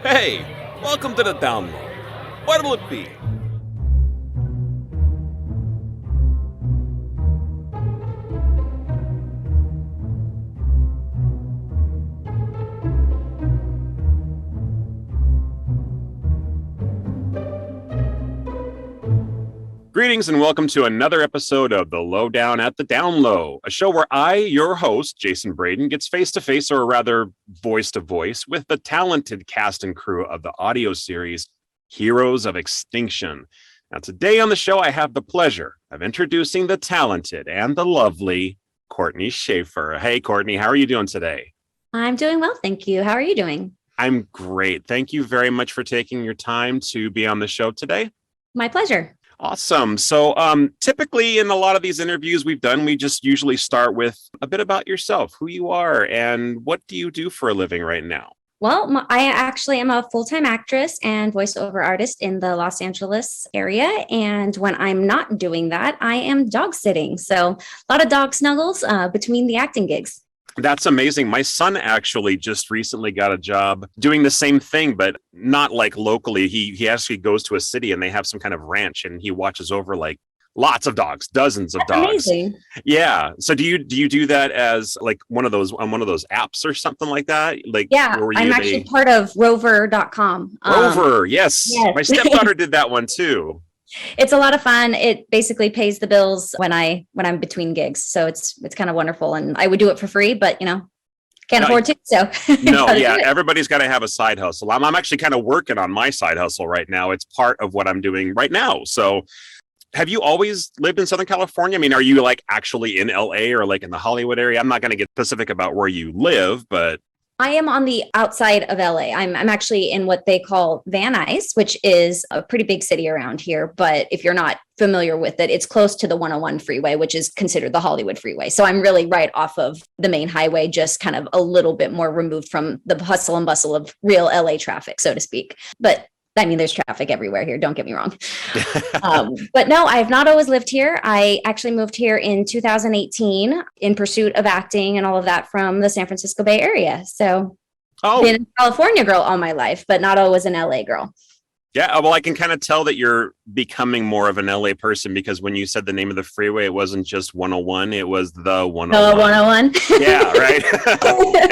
Hey, welcome to the download. What'll it be? Greetings and welcome to another episode of the Lowdown at the Down Low, a show where I, your host, Jason Braden, gets face-to-face, or rather voice-to-voice, with the talented cast and crew of the audio series Heroes of Extinction. Now today on the show, I have the pleasure of introducing the talented and the lovely Courtney Shaffer. Hey, Courtney, how are you doing today? I'm doing well, thank you. How are you doing? I'm great. Thank you very much for taking your time to be on the show today. My pleasure. Awesome. So typically in a lot of these interviews we've done, we just usually start with a bit about yourself, who you are, and what do you do for a living right now? Well, I actually am a full-time actress and voiceover artist in the Los Angeles area. And when I'm not doing that, I am dog sitting. So a lot of dog snuggles between the acting gigs. That's amazing. My son actually just recently got a job doing the same thing, but not like locally. He actually goes to a city and they have some kind of ranch and he watches over like lots of dogs, dozens of dogs. Amazing. Yeah. So do you do that as like one of those on one of those apps or something like that? Like, yeah, I'm actually part of rover.com. Rover. Yes. My stepdaughter did that one too. It's a lot of fun. It basically pays the bills when I'm between gigs. So it's kind of wonderful. And I would do it for free, but can't afford to. So no, yeah, everybody's got to have a side hustle. I'm actually kind of working on my side hustle right now. It's part of what I'm doing right now. So have you always lived in Southern California? I mean, are you like actually in LA or like in the Hollywood area? I'm not going to get specific about where you live, but I am on the outside of LA. I'm actually in what they call Van Nuys, which is a pretty big city around here. But if you're not familiar with it, it's close to the 101 freeway, which is considered the Hollywood freeway. So I'm really right off of the main highway, just kind of a little bit more removed from the hustle and bustle of real LA traffic, so to speak. But I mean, there's traffic everywhere here. Don't get me wrong. But no, I have not always lived here. I actually moved here in 2018 in pursuit of acting and all of that from the San Francisco Bay Area. So been a California girl all my life, but not always an LA girl. Yeah, well, I can kind of tell that you're becoming more of an LA person because when you said the name of the freeway, it wasn't just 101, it was the 101. The 101. Yeah, right.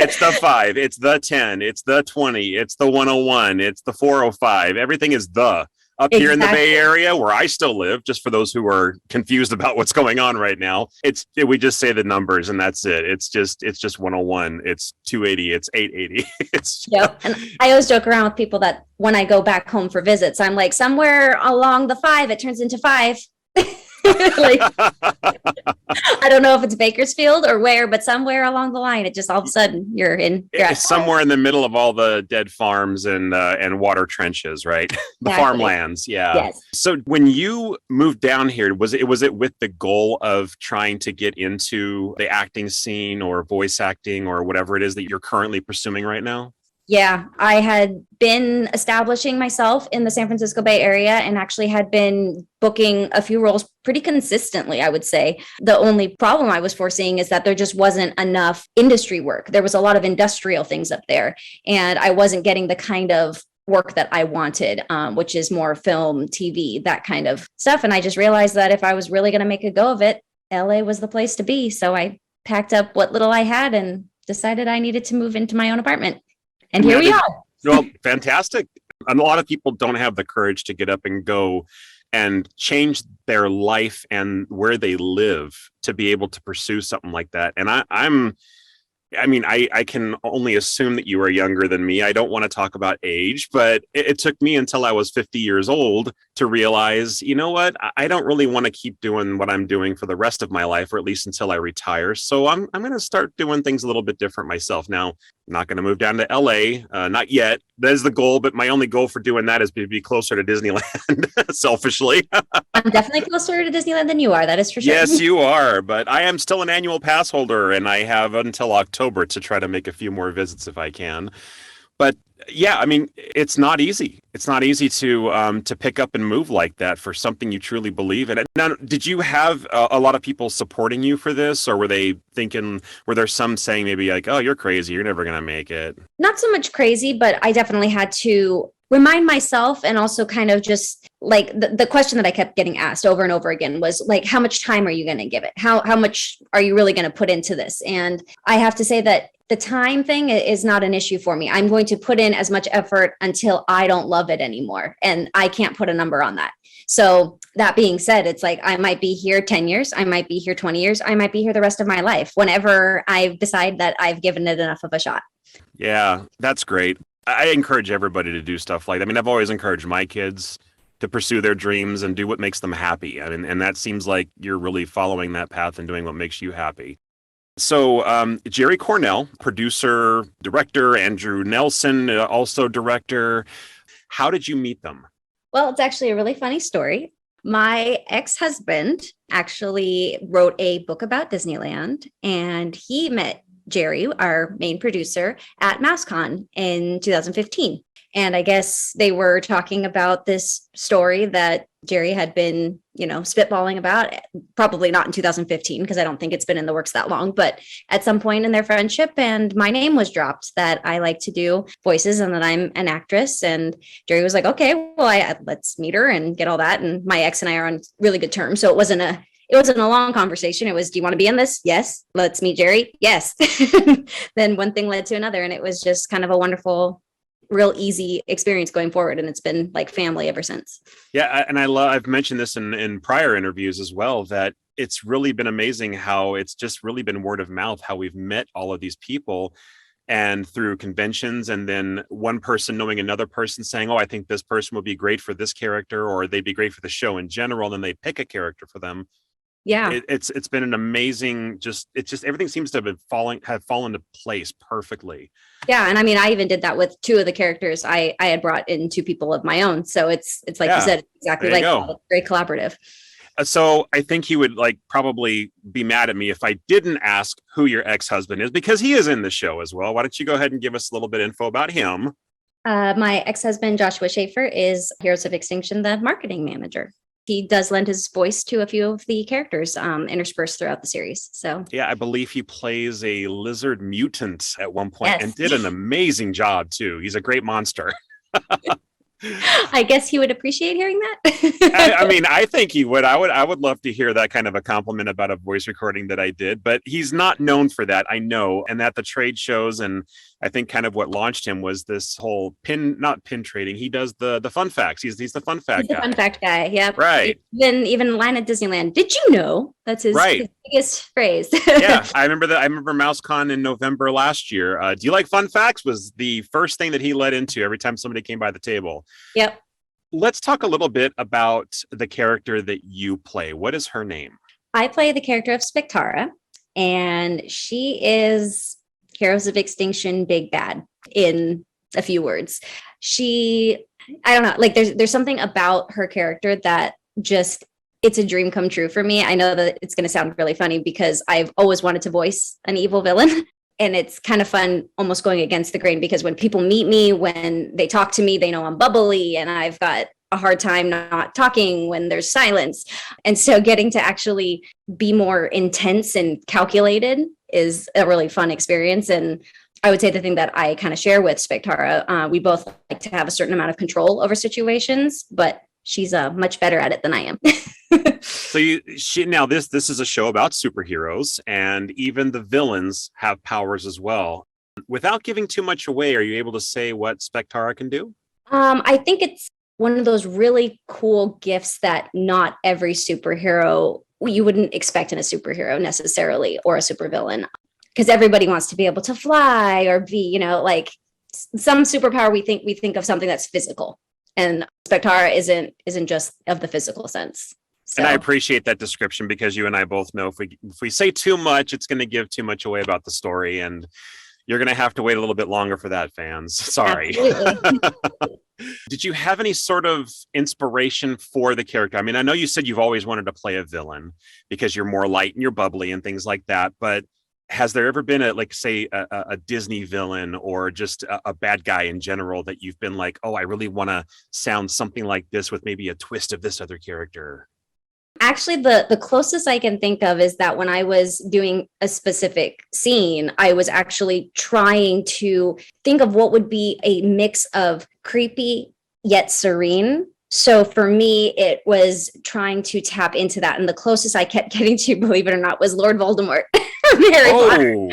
It's the 5, it's the 10, it's the 20, it's the 101, it's the 405. Everything is the. Up here in the Bay Area, where I still live, just for those who are confused about what's going on right now, we just say the numbers and that's it. It's just 101, it's 280, it's 880. Yep. And I always joke around with people that when I go back home for visits, I'm like, somewhere along the 5, it turns into 5. Like, I don't know if it's Bakersfield or where, but somewhere along the line, it just all of a sudden you're somewhere in the middle of all the dead farms and water trenches, right? The farmlands. Yeah. Yes. So when you moved down here, was it with the goal of trying to get into the acting scene or voice acting or whatever it is that you're currently pursuing right now? Yeah, I had been establishing myself in the San Francisco Bay Area and actually had been booking a few roles pretty consistently, I would say. The only problem I was foreseeing is that there just wasn't enough industry work. There was a lot of industrial things up there, and I wasn't getting the kind of work that I wanted, which is more film, TV, that kind of stuff. And I just realized that if I was really going to make a go of it, LA was the place to be. So I packed up what little I had and decided I needed to move into my own apartment. And here we are. Well, fantastic. And a lot of people don't have the courage to get up and go and change their life and where they live to be able to pursue something like that. And I can only assume that you are younger than me. I don't want to talk about age, but it took me until I was 50 years old to realize, you know what, I don't really want to keep doing what I'm doing for the rest of my life, or at least until I retire. So I'm going to start doing things a little bit different myself. Now, I'm not going to move down to LA, not yet. That is the goal, but my only goal for doing that is to be closer to Disneyland, selfishly. I'm definitely closer to Disneyland than you are, that is for sure. Yes, you are, but I am still an annual pass holder, and I have until October to try to make a few more visits if I can. But yeah, I mean, it's not easy. It's not easy to pick up and move like that for something you truly believe in. Now, did you have a lot of people supporting you for this, or were they thinking? Were there some saying maybe like, "Oh, you're crazy. You're never gonna make it." Not so much crazy, but I definitely had to remind myself, and also kind of just like the question that I kept getting asked over and over again was like, how much time are you going to give it? How much are you really going to put into this? And I have to say that the time thing is not an issue for me. I'm going to put in as much effort until I don't love it anymore. And I can't put a number on that. So that being said, it's like I might be here 10 years, I might be here 20 years, I might be here the rest of my life whenever I decide that I've given it enough of a shot. Yeah, that's great. I encourage everybody to do stuff like that. I mean, I've always encouraged my kids to pursue their dreams and do what makes them happy. I mean, and that seems like you're really following that path and doing what makes you happy. So, Jerry Cornell, producer, director, Andrew Nelson, also director. How did you meet them? Well, it's actually a really funny story. My ex-husband actually wrote a book about Disneyland, and he met Jerry, our main producer, at MouseCon in 2015. And I guess they were talking about this story that Jerry had been, spitballing about, probably not in 2015, because I don't think it's been in the works that long, but at some point in their friendship. And my name was dropped that I like to do voices and that I'm an actress. And Jerry was like, okay, well, let's meet her and get all that. And my ex and I are on really good terms. So it wasn't a long conversation. It was, do you want to be in this? Yes. Let's meet Jerry. Yes. Then one thing led to another. And it was just kind of a wonderful, real easy experience going forward. And it's been like family ever since. Yeah. And I've mentioned this in prior interviews as well, that it's really been amazing how it's just really been word of mouth, how we've met all of these people and through conventions, and then one person knowing another person saying, oh, I think this person would be great for this character, or they'd be great for the show in general. And then they pick a character for them. Yeah. It's been an amazing, it's just everything seems to have fallen to place perfectly. Yeah. And I mean, I even did that with two of the characters. I had brought in two people of my own. So it's like you said, exactly like that. It's very collaborative. So I think he would probably be mad at me if I didn't ask who your ex-husband is, because he is in the show as well. Why don't you go ahead and give us a little bit of info about him? My ex-husband, Joshua Schaefer, is Heroes of Extinction, the marketing manager. He does lend his voice to a few of the characters interspersed throughout the series. So yeah, I believe he plays a lizard mutant at one point and did an amazing job too. He's a great monster. I guess he would appreciate hearing that. I mean, I think he would. I would love to hear that kind of a compliment about a voice recording that I did, but he's not known for that, I know. And at the trade shows, and I think kind of what launched him was this whole not pin trading. He does the fun facts. He's the fun fact guy. Fun fact guy. Yeah. Right. Even line at Disneyland. Did you know? That's his biggest phrase. Yeah. I remember MouseCon in November last year. Do you like fun facts? Was the first thing that he led into every time somebody came by the table. Yep. Let's talk a little bit about the character that you play. What is her name? I play the character of Spectara, and she is Heroes of Extinction big bad in a few words. I don't know, like there's something about her character that just, it's a dream come true for me. I know that it's going to sound really funny because I've always wanted to voice an evil villain. And it's kind of fun almost going against the grain, because when people meet me, when they talk to me, they know I'm bubbly and I've got a hard time not talking when there's silence. And so getting to actually be more intense and calculated is a really fun experience. And I would say the thing that I kind of share with Spectara, we both like to have a certain amount of control over situations, but she's much better at it than I am. So this is a show about superheroes, and even the villains have powers as well. Without giving too much away, are you able to say what Spectara can do? I think it's one of those really cool gifts that not every superhero, you wouldn't expect in a superhero necessarily, or a supervillain, because everybody wants to be able to fly or be, like some superpower. We think of something that's physical, and Spectara isn't just of the physical sense. So. And I appreciate that description, because you and I both know if we say too much, it's going to give too much away about the story, and you're going to have to wait a little bit longer for that, fans. Sorry. Did you have any sort of inspiration for the character? I mean, I know you said you've always wanted to play a villain because you're more light and you're bubbly and things like that, but has there ever been a Disney villain or just a bad guy in general that you've been like, oh, I really want to sound something like this with maybe a twist of this other character? Actually, the closest I can think of is that when I was doing a specific scene, I was actually trying to think of what would be a mix of creepy yet serene. So for me, it was trying to tap into that. And the closest I kept getting to, believe it or not, was Lord Voldemort from Harry Potter.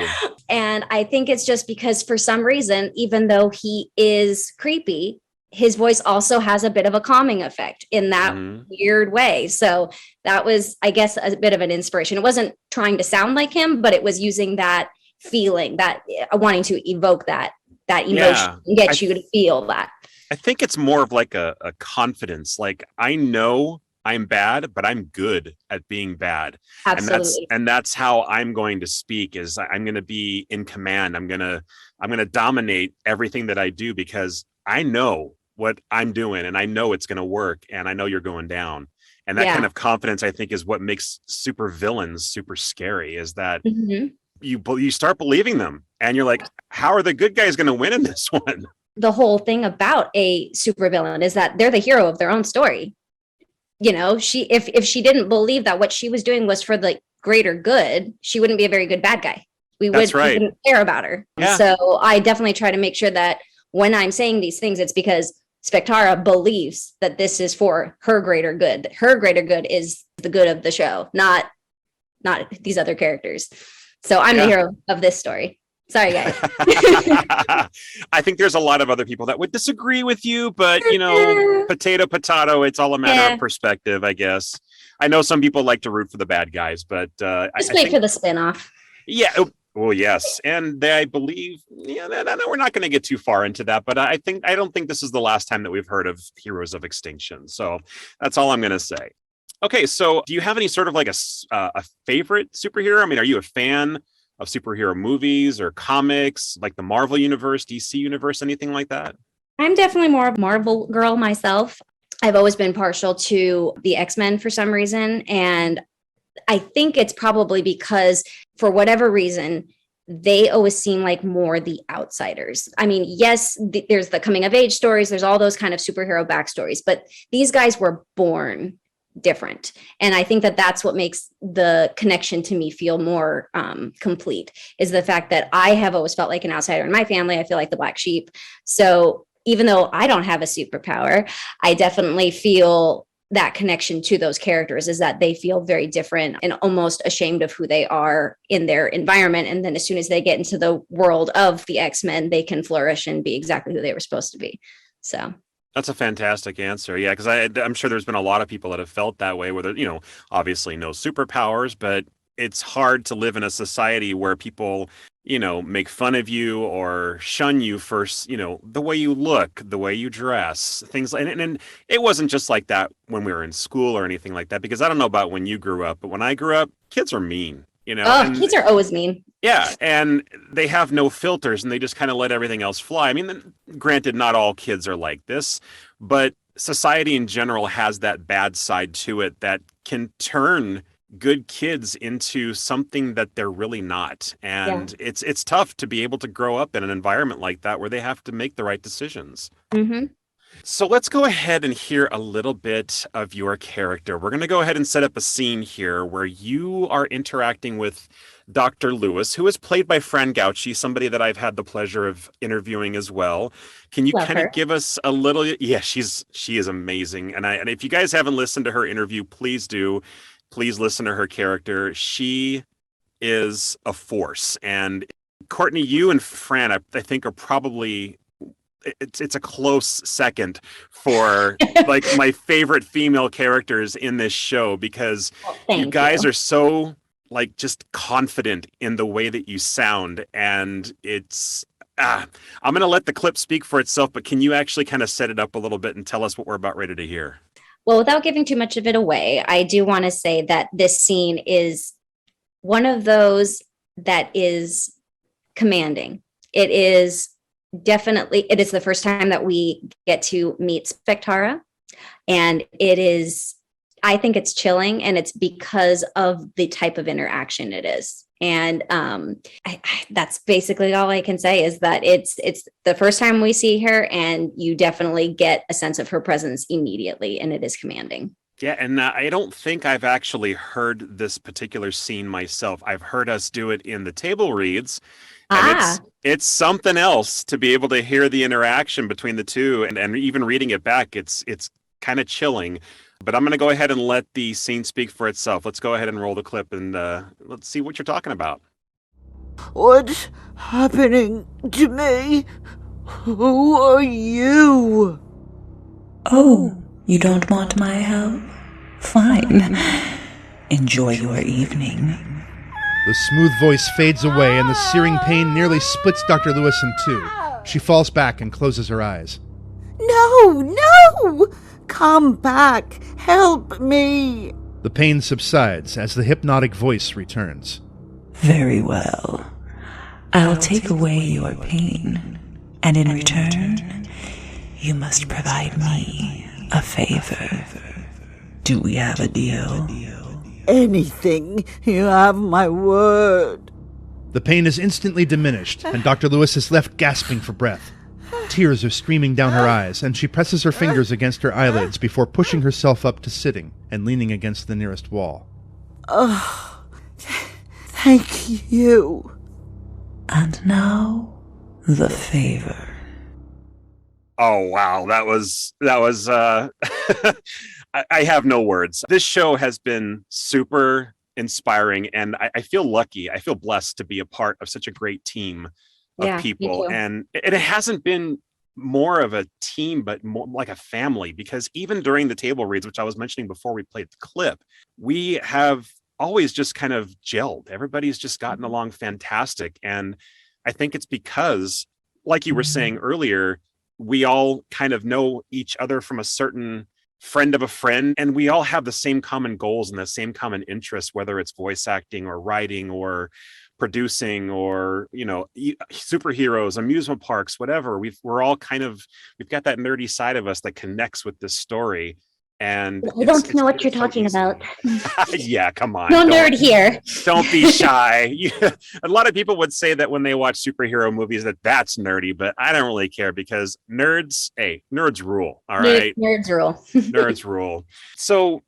And I think it's just because for some reason, even though he is creepy, his voice also has a bit of a calming effect in that weird way. So that was, I guess, a bit of an inspiration. It wasn't trying to sound like him, but it was using that feeling, that wanting to evoke that emotion and get you to feel that. I think it's more of like a confidence. Like, I know I'm bad, but I'm good at being bad. Absolutely. And that's how I'm going to speak, is I'm going to be in command. I'm going to dominate everything that I do because I know what I'm doing and I know it's going to work and I know you're going down. And that kind of confidence, I think, is what makes super villains super scary, is that you start believing them and you're like, how are the good guys going to win in this one? The whole thing about a supervillain is that they're the hero of their own story. You know, if she didn't believe that what she was doing was for the greater good, she wouldn't be a very good bad guy. We wouldn't care about her. Yeah. So I definitely try to make sure that when I'm saying these things, it's because Spectara believes that this is for her greater good. Her greater good is the good of the show, not these other characters. So I'm the hero of this story. Sorry, guys. I think there's a lot of other people that would disagree with you, but potato, it's all a matter of perspective, I guess. I know some people like to root for the bad guys, but just wait for the spinoff. Yeah. Well, yes. And I believe, we're not going to get too far into that, but I don't think this is the last time that we've heard of Heroes of Extinction. So that's all I'm going to say. Okay. So do you have any sort of like a favorite superhero? I mean, are you a fan of superhero movies or comics, like the Marvel universe, DC universe, anything like that? I'm definitely more of a Marvel girl myself. I've always been partial to the X-Men for some reason. And I think it's probably because for whatever reason, they always seem like more the outsiders. I mean, yes, there's the coming of age stories. There's all those kind of superhero backstories, but these guys were born different. And I think that that's what makes the connection to me feel more complete, is the fact that I have always felt like an outsider in my family. I feel like the black sheep. So even though I don't have a superpower, I definitely feel that connection to those characters, is that they feel very different and almost ashamed of who they are in their environment. And then as soon as they get into the world of the X-Men, they can flourish and be exactly who they were supposed to be. So that's a fantastic answer. Yeah, because I'm sure there's been a lot of people that have felt that way, where there, obviously no superpowers, but it's hard to live in a society where people, make fun of you or shun you for, the way you look, the way you dress, things like, and it wasn't just like that when we were in school or anything like that, because I don't know about when you grew up, but when I grew up, kids are mean. Kids are always mean. Yeah, and they have no filters and they just kind of let everything else fly. I mean, granted, not all kids are like this, but society in general has that bad side to it that can turn good kids into something that they're really not. And it's tough to be able to grow up in an environment like that where they have to make the right decisions. Mm-hmm. So let's go ahead and hear a little bit of your character. We're going to go ahead and set up a scene here where you are interacting with Dr. Lewis, who is played by Fran Gauci, somebody that I've had the pleasure of interviewing as well. Can you kind of give us a little? Yeah, she is amazing. And if you guys haven't listened to her interview, please do. Please listen to her character. She is a force. And Courtney, you and Fran, I think, are probably, it's a close second for like my favorite female characters in this show, because you guys are so like just confident in the way that you sound. And it's, I'm going to let the clip speak for itself, but can you actually kind of set it up a little bit and tell us what we're about ready to hear? Well, without giving too much of it away, I do want to say that this scene is one of those that is commanding. It is the first time that we get to meet Spectara. And I think it's chilling, and it's because of the type of interaction it is. And that's basically all I can say, is that it's the first time we see her, and you definitely get a sense of her presence immediately, and it is commanding. Yeah, and I don't think I've actually heard this particular scene myself. I've heard us do it in the table reads, and Ah, it's something else to be able to hear the interaction between the two, and even reading it back, it's kind of chilling. But I'm going to go ahead and let the scene speak for itself. Let's go ahead and roll the clip, and let's see what you're talking about. What's happening to me? Who are you? Oh, you don't want my help? Fine. Enjoy your evening. The smooth voice fades away, and the searing pain nearly splits Dr. Lewis in two. She falls back and closes her eyes. No, no! Come back! Help me! The pain subsides as the hypnotic voice returns. Very well. I'll take away your pain, and in return, you must provide me a favor. Do we have a deal? Anything. You have my word. The pain is instantly diminished, and Dr. Lewis is left gasping for breath. Tears are streaming down her eyes, and she presses her fingers against her eyelids before pushing herself up to sitting and leaning against the nearest wall. Oh, thank you. And now, the favor. Oh wow, that was I have no words. This show has been super inspiring, and I feel lucky. I feel blessed to be a part of such a great team of people. And it hasn't been more of a team, but more like a family, because even during the table reads, which I was mentioning before we played the clip, we have always just kind of gelled. Everybody's just gotten along fantastic. And I think it's because, like you were saying earlier, we all kind of know each other from a certain friend of a friend, and we all have the same common goals and the same common interests, whether it's voice acting or writing or producing or, you know, superheroes, amusement parks, whatever. We've got that nerdy side of us that connects with this story. And I don't know what you're talking about. Yeah, come on. No nerd here. Don't be shy. A lot of people would say that when they watch superhero movies that's nerdy, but I don't really care, because nerds rule. All right. Nerds rule. Nerds rule. So,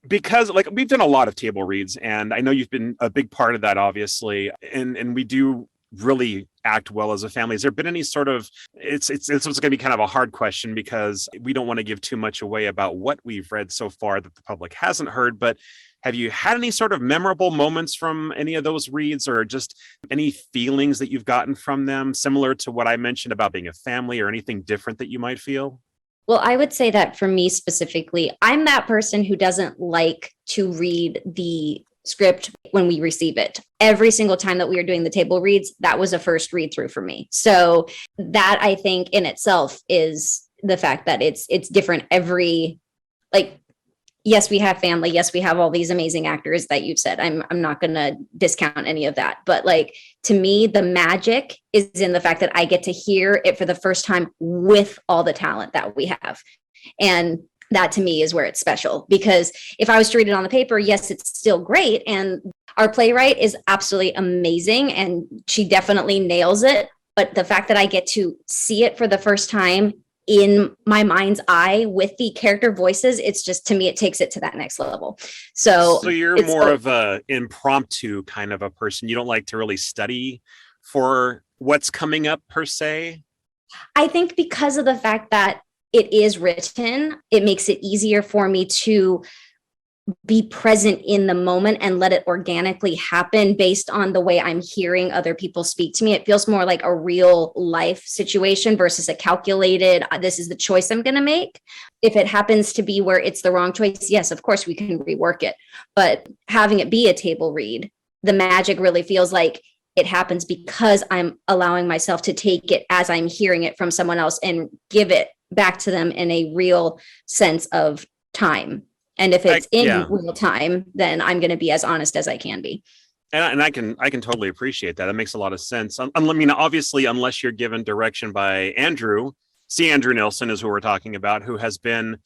because like we've done a lot of table reads, and I know you've been a big part of that, obviously, and we do really act well as a family. Has there been any sort of, it's going to be kind of a hard question, because we don't want to give too much away about what we've read so far that the public hasn't heard, but have you had any sort of memorable moments from any of those reads, or just any feelings that you've gotten from them, similar to what I mentioned about being a family, or anything different that you might feel? Well, I would say that for me specifically, I'm that person who doesn't like to read the script when we receive it. Every single time that we are doing the table reads, that was a first read through for me. So that, I think, in itself is the fact that it's different every, like, yes, we have family. Yes, we have all these amazing actors that you've said. I'm not going to discount any of that. But like, to me, the magic is in the fact that I get to hear it for the first time with all the talent that we have. And that to me is where it's special, because if I was to read it on the paper, yes, it's still great. And our playwright is absolutely amazing, and she definitely nails it. But the fact that I get to see it for the first time in my mind's eye with the character voices, it's just, to me, it takes it to that next level. So you're more of a impromptu kind of a person. You don't like to really study for what's coming up per se? I think because of the fact that it is written, it makes it easier for me to be present in the moment and let it organically happen based on the way I'm hearing other people speak to me. It feels more like a real life situation versus a calculated, this is the choice I'm going to make. If it happens to be where it's the wrong choice, yes, of course we can rework it. But having it be a table read, the magic really feels like it happens because I'm allowing myself to take it as I'm hearing it from someone else and give it back to them in a real sense of time. And if it's real time, then I'm going to be as honest as I can be. And I can totally appreciate that. That makes a lot of sense. I mean, obviously, unless you're given direction by Andrew Nilsson is who we're talking about, who has been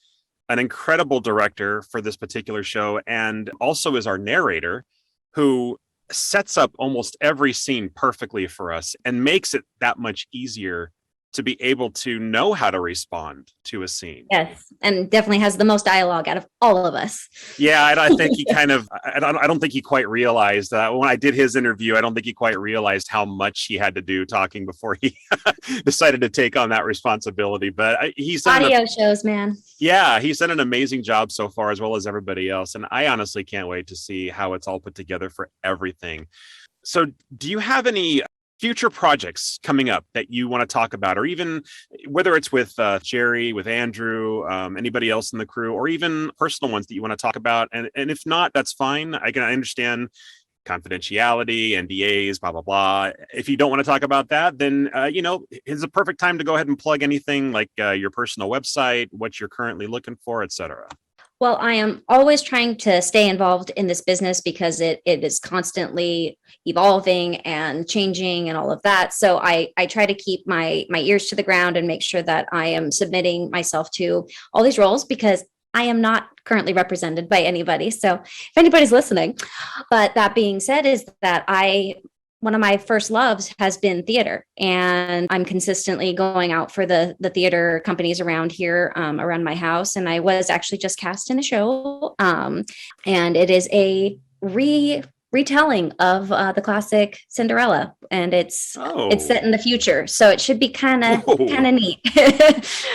an incredible director for this particular show, and also is our narrator, who sets up almost every scene perfectly for us and makes it that much easier to be able to know how to respond to a scene. Yes, and definitely has the most dialogue out of all of us. Yeah, I think he kind of, I don't think he quite realized that when I did his interview, I don't think he quite realized how much he had to do talking before he decided to take on that responsibility. But he's audio shows, man. Yeah, he's done an amazing job so far, as well as everybody else. And I honestly can't wait to see how it's all put together for everything. So do you have any future projects coming up that you want to talk about, or even whether it's with Jerry, with Andrew, anybody else in the crew, or even personal ones that you want to talk about? And if not, that's fine. I understand confidentiality, NDAs, blah, blah, blah. If you don't want to talk about that, then, it's a perfect time to go ahead and plug anything like your personal website, what you're currently looking for, etc. Well, I am always trying to stay involved in this business because it is constantly evolving and changing and all of that. So I try to keep my ears to the ground and make sure that I am submitting myself to all these roles, because I am not currently represented by anybody. So if anybody's listening, but that being said, is that one of my first loves has been theater, and I'm consistently going out for the theater companies around here, around my house. And I was actually just cast in a show, and it is a retelling of the classic Cinderella, and it's set in the future, so it should be kind of neat.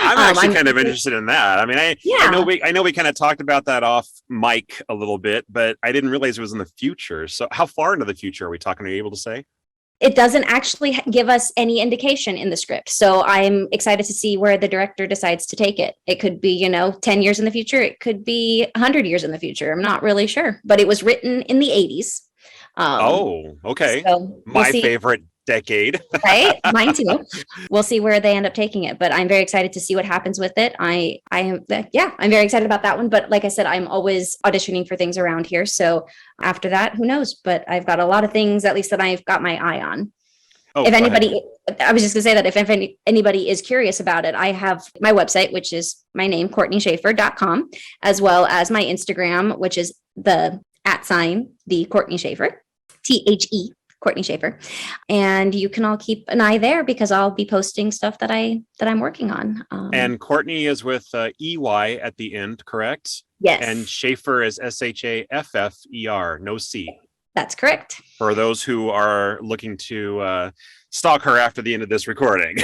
I'm actually kind of interested in that. I mean, I know we kind of talked about that off mic a little bit, but I didn't realize it was in the future. So how far into the future are we talking? Are you able to say? It doesn't actually give us any indication in the script. So I'm excited to see where the director decides to take it. It could be, 10 years in the future. It could be 100 years in the future. I'm not really sure, but it was written in the 80s. Okay. So my favorite decade. Right? Mine too. We'll see where they end up taking it, but I'm very excited to see what happens with it. I'm very excited about that one. But like I said, I'm always auditioning for things around here. So after that, who knows? But I've got a lot of things, at least, that I've got my eye on. If anybody, I was just gonna say that if anybody is curious about it, I have my website, which is my name, CourtneyShaffer.com, as well as my Instagram, which is the @ Courtney Shaffer, THE Courtney Shaffer. And you can all keep an eye there, because I'll be posting stuff that I'm working on. And Courtney is with EY at the end, correct? Yes. And Shaffer is SHAFFER, no C. That's correct. For those who are looking to stalk her after the end of this recording.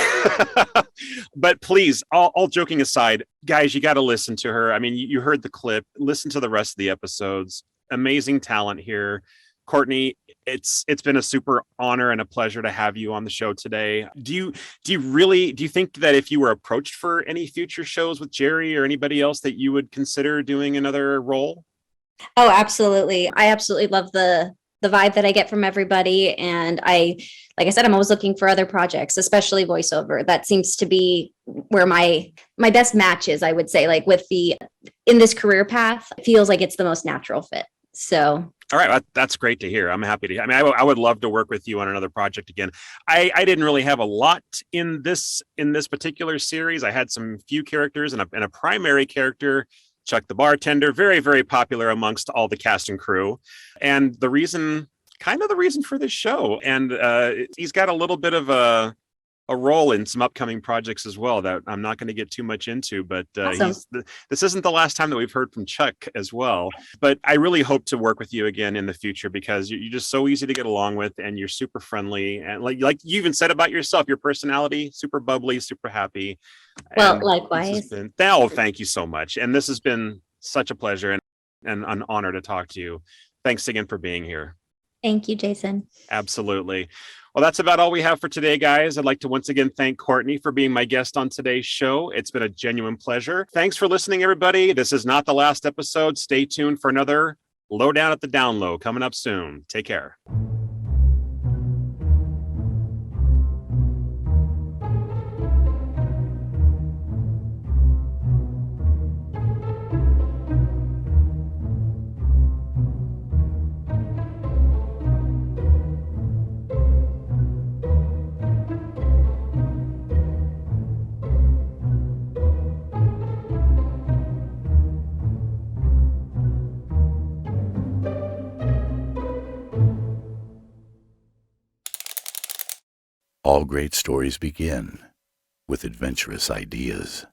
But please, all joking aside, guys, you got to listen to her. I mean, you heard the clip. Listen to the rest of the episodes. Amazing talent here. Courtney, it's been a super honor and a pleasure to have you on the show today. Do you think that if you were approached for any future shows with Jerry or anybody else, that you would consider doing another role? Oh, absolutely. I absolutely love the vibe that I get from everybody. And like I said, I'm always looking for other projects, especially voiceover. That seems to be where my best match is, I would say, like in this career path, it feels like it's the most natural fit. So. All right. That's great to hear. I'm happy to hear. I mean, I would love to work with you on another project again. I didn't really have a lot in this particular series. I had some few characters and a primary character, Chuck the Bartender, very, very popular amongst all the cast and crew. And the reason for this show. And he's got a little bit of a role in some upcoming projects as well that I'm not going to get too much into, but awesome. This isn't the last time that we've heard from Chuck as well. But I really hope to work with you again in the future, because you're just so easy to get along with, and you're super friendly. And like you even said about yourself, your personality, super bubbly, super happy. Well, and likewise. Thank you so much. And this has been such a pleasure and an honor to talk to you. Thanks again for being here. Thank you, Jason. Absolutely. Well, that's about all we have for today, guys. I'd like to once again thank Courtney for being my guest on today's show. It's been a genuine pleasure. Thanks for listening, everybody. This is not the last episode. Stay tuned for another Lowdown at the Down Low coming up soon. Take care. All great stories begin with adventurous ideas.